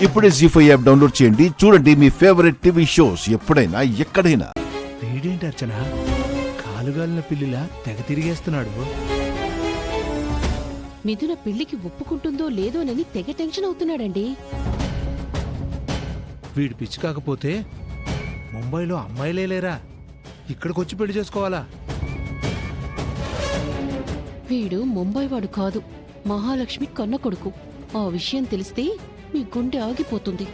ఇప్పుడే జీ5 app download చేయండి. చూడండి మీ ఫేవరెట్ టీవీ షోస్ ఎప్పుడైనా ఎక్కడైనా. వీడేంటి అర్చన కాలుగాలిన పిల్లిలా తెగ తిరిగేస్తున్నాడు. మిథున పెళ్లికి ఒప్పుకుంటుందో లేదోనని తెగ టెన్షన్ అవుతున్నాడండి. వీడు పిచ్చి కాకపోతే ముంబైలో అమ్మాయిలే లేరా, ఇక్కడికొచ్చి పెళ్లి చేసుకోవాలా? వీడు ముంబై వాడు కాదు, మహాలక్ష్మి కన్న కొడుకు. ఆ విషయం తెలిస్తే మీ గుండె ఆగిపోతుంది.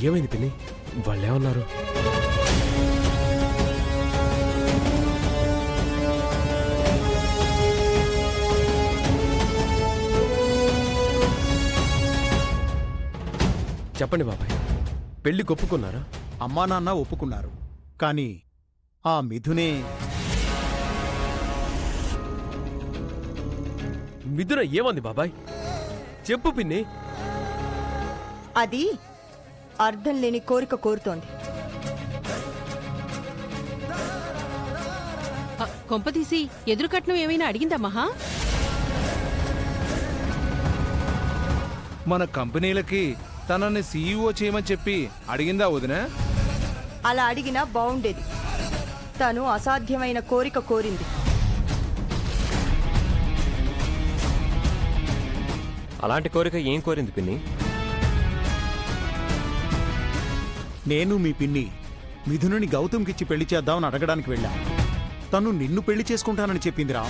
ఏమైంది పిన్ని? వాళ్ళేమన్నారు? చెప్పండి బాబాయ్, పెళ్లి ఒప్పుకున్నారా? అమ్మా నాన్న ఒప్పుకున్నారు, కానీ ఆ మిథునే మిథున ఏమంది బాబాయ్? చెప్పు పిన్ని. అది అర్థం లేని కోరిక కోరుతోంది. కొంపతీసి ఎదురుకట్నం ఏమైనా అడిగిందా మహా? మన కంపెనీలకి తనని సీఈఓ చేయమని చెప్పి అడిగిందా వదినా? అలా అడిగినా బావుండేది. తను అసాధ్యమైన కోరిక కోరింది. అలాంటి కోరిక ఏం కోరింది పిన్ని? నేను మీ పిన్ని మిథునుని గౌతమ్కిచ్చి పెళ్లి చేద్దామని అడగడానికి వెళ్ళా. తను నిన్ను పెళ్లి చేసుకుంటానని చెప్పిందిరా.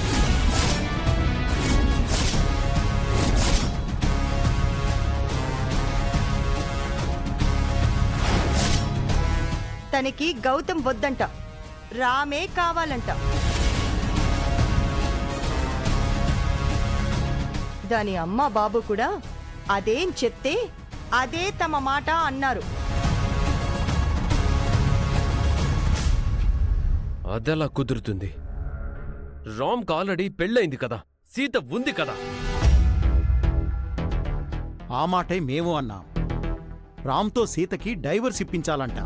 తనకి గౌతమ్ వద్దంట, రామే కావాలంట. దాని అమ్మ బాబు కూడా అదేం చెప్తే అదే తమ మాట అన్నారు. అదెలా కుదురుతుంది? రామ్కి ఆల్రెడీ పెళ్ళయింది కదా, సీత ఉంది కదా. ఆ మాటే మేము అన్నాం. రామ్తో సీతకి డైవర్స్ ఇప్పించాలంట.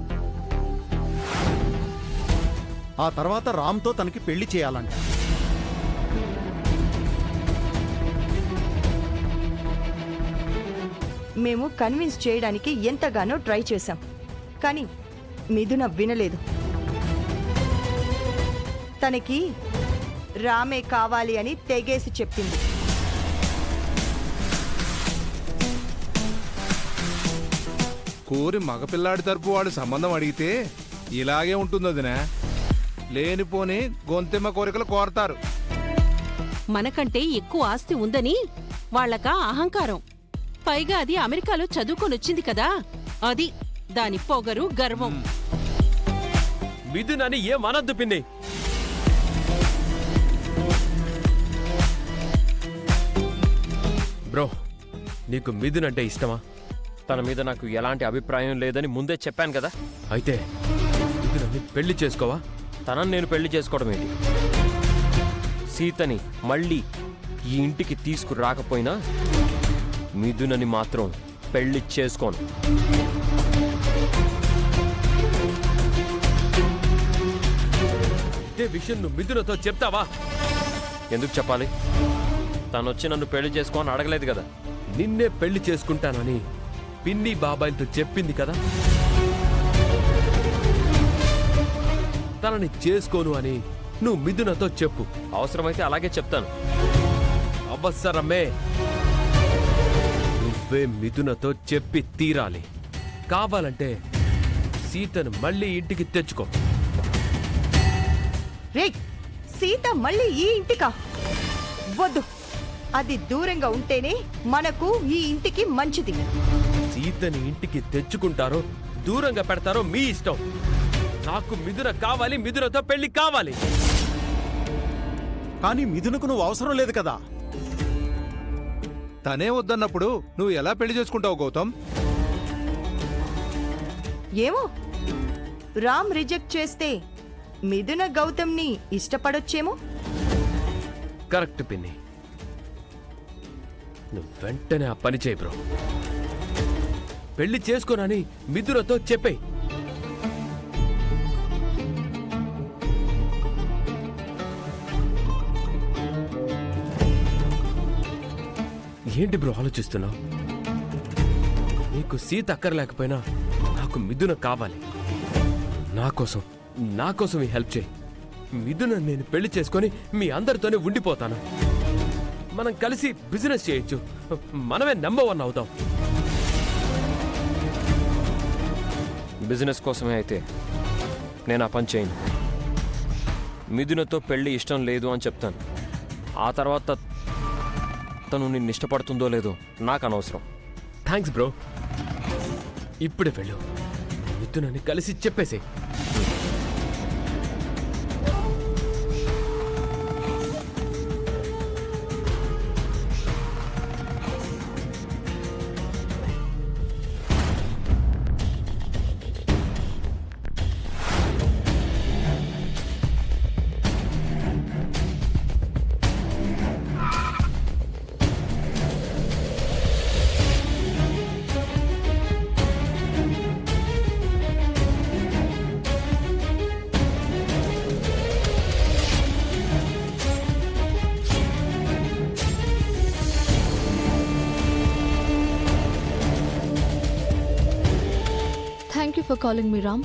ఆ తర్వాత రామ్తో తనకి పెళ్లి చేయాలంట. మేము కన్విన్స్ చేయడానికి ఎంతగానో ట్రై చేశాం, కానీ మిథున వినలేదు. తనకి రామే కావాలి అని తెగేసి చెప్పింది. కోరి మగపిల్లాడి తరపు వాడు సంబంధం అడిగితే ఇలాగే ఉంటుంది వదినా. లేనిపోని గొంతెమ్మ కోరికలు కోరతారు. మనకంటే ఎక్కువ ఆస్తి ఉందని వాళ్ళకా అహంకారం. పైగా అది అమెరికాలో చదువుకొనొచ్చింది కదా, అది దాని పొగరు, గర్వం. మిథునని ఏమనద్దు పిన్ని. బ్రో, నీకు మిథున్ అంటే ఇష్టమా? తన మీద నాకు ఎలాంటి అభిప్రాయం లేదని ముందే చెప్పాను కదా. అయితే మిథునని పెళ్లి చేసుకోవా? తనని నేను పెళ్లి చేసుకోవడం ఏంటి? సీతని మళ్ళీ ఈ ఇంటికి తీసుకురాకపోయినా మిథునని మాత్రం పెళ్లి చేసుకోను. ఇదే విషయం నువ్వు మిథునతో చెప్తావా? ఎందుకు చెప్పాలి? తనొచ్చి నన్ను పెళ్లి చేసుకోని అడగలేదు కదా. నిన్నే పెళ్లి చేసుకుంటానని పిన్ని బాబాయ్లతో చెప్పింది కదా. తనని చేసుకోను అని నువ్వు మిథునతో చెప్పు. అవసరమైతే అలాగే చెప్తాను. అవసరమే నువ్వే మిథునతో చెప్పి తీరాలి. కావాలంటే సీతను మళ్ళీ ఇంటికి తెచ్చుకో. రే, సీత మళ్ళీ ఈ ఇంటికా? వద్దు. అది దూరంగా ఉంటేనే మనకు ఈ ఇంటికి మంచిది. సీతని ఇంటికి తెచ్చుకుంటారో దూరంగా పెడతారో మీ ఇష్టం. నాకు మిథున కావాలి, మిథునతో పెళ్లి కావాలి. కానీ మిథునకు నువ్వు అవసరం లేదు కదా. తనే వద్దన్నప్పుడు నువ్వు ఎలా పెళ్లి చేసుకుంటావు గౌతమ్? ఏమో, రామ్ రిజెక్ట్ చేస్తే మిథున గౌతమ్ని ఇష్టపడొచ్చేమో. కరెక్ట్ పిన్ని. నువ్వు వెంటనే ఆ పని చేయి బ్రో. పెళ్లి చేసుకోనని మిథునతో చెప్పేయ్. ఏంటి బ్రో ఆలోచిస్తున్నావు? నీకు సీత అక్కర్లేకపోయినా నాకు మిథున కావాలి. నా కోసం ఈ హెల్ప్ చేయి. మిథున నేను పెళ్లి చేసుకొని మీ అందరితోనే ఉండిపోతాను. మనం కలిసి బిజినెస్ చేయొచ్చు. మనమే నెంబర్ 1 అవుతాం. బిజినెస్ కోసమే అయితే నేను ఆ పని చేయను. మిథునతో పెళ్లి ఇష్టం లేదు అని చెప్తాను. ఆ తర్వాత తను నిన్ను ఇష్టపడుతుందో లేదో నాకు అనవసరం. Thanks bro. ఇప్పుడే వెళ్ళు. మిథునని కలిసి చెప్పేసి. థ్యాంక్ యూ ఫర్ కాలింగ్ మీ రామ్.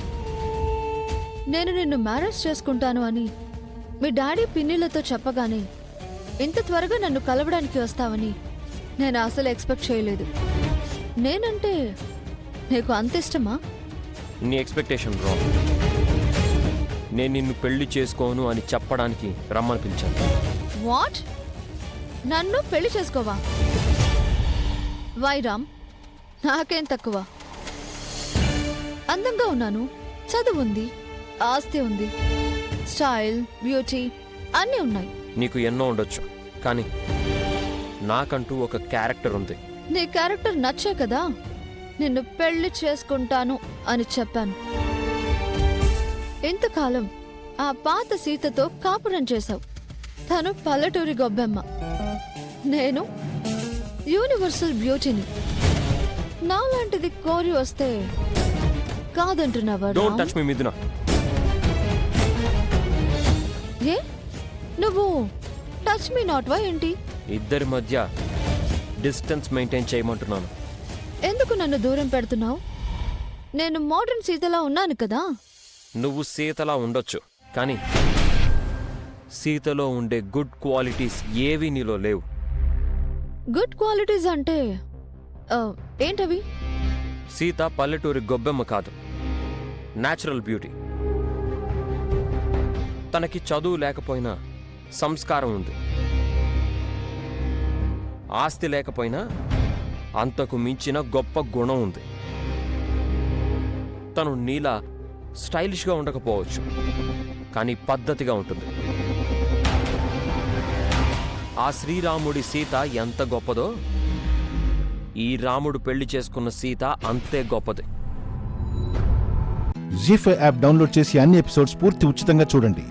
నేను నిన్ను మ్యారేజ్ చేసుకుంటాను అని మీ డాడీ పిన్నిలతో చెప్పగానే ఇంత త్వరగా నన్ను కలవడానికి వస్తావని నేను అసలు ఎక్స్పెక్ట్ చేయలేదు. నేనంటే నీకు అంత ఇష్టమా? నీ ఎక్స్పెక్టేషన్ బ్రో. నేను నిన్ను పెళ్లి చేసుకోను అని చెప్పడానికి రమ్మని పిలిచాను. వాట్? నన్ను పెళ్లి చేసుకోవా? వై రామ్? నాకేం తక్కువ? అందంగా ఉన్నాను, చదువు ఉంది, ఆస్తి ఉంది, స్టైల్, బ్యూటీ అన్నీ ఉన్నాయి. నీకు ఎన్నో ఉండొచ్చు, కానీ నాకంటూ ఒక క్యారెక్టర్ ఉంది. నీ క్యారెక్టర్ నచ్చే కదా నిన్ను పెళ్లి చేసుకుంటాను అని చెప్పాను. ఇంతకాలం ఆ పాత సీతతో కాపురం చేశావు. తను పల్లెటూరి గొబ్బెమ్మ, నేను యూనివర్సల్ బ్యూటీని. నాలాంటిది కోరి వస్తే కాదంటున్నావా? డోంట్ టచ్ మీ మిథున. ఏ నువ్వు టచ్ మీ నాట్ వా ఏంటి? ఇద్దరి మధ్య డిస్టెన్స్ మెయింటైన్ చేయమంటున్నాను. ఎందుకు నన్ను దూరం పెడుతున్నావు? నేను మోడర్న్ సీతలా ఉన్నాను కదా. నువ్వు సీతలా ఉండొచ్చు, కానీ సీతలో ఉండే గుడ్ క్వాలిటీస్ ఏవి నీలో లేవు. గుడ్ క్వాలిటీస్ అంటే ఏంటవి? సీత పల్లెటూరి గొబ్బెమ్మ కాదు, న్యాచురల్ బ్యూటీ. తనకి చదువు లేకపోయినా సంస్కారం ఉంది. ఆస్తి లేకపోయినా అంతకు మించిన గొప్ప గుణం ఉంది. తను నీలా స్టైలిష్గా ఉండకపోవచ్చు, కానీ పద్ధతిగా ఉంటుంది. ఆ శ్రీరాముడి సీత ఎంత గొప్పదో ఈ రాముడు పెళ్లి చేసుకున్న సీత అంతే గొప్పది. జీ5 యాప్ డౌన్లోడ్ చేసి అన్ని ఎపిసోడ్స్ పూర్తి ఉచితంగా చూడండి.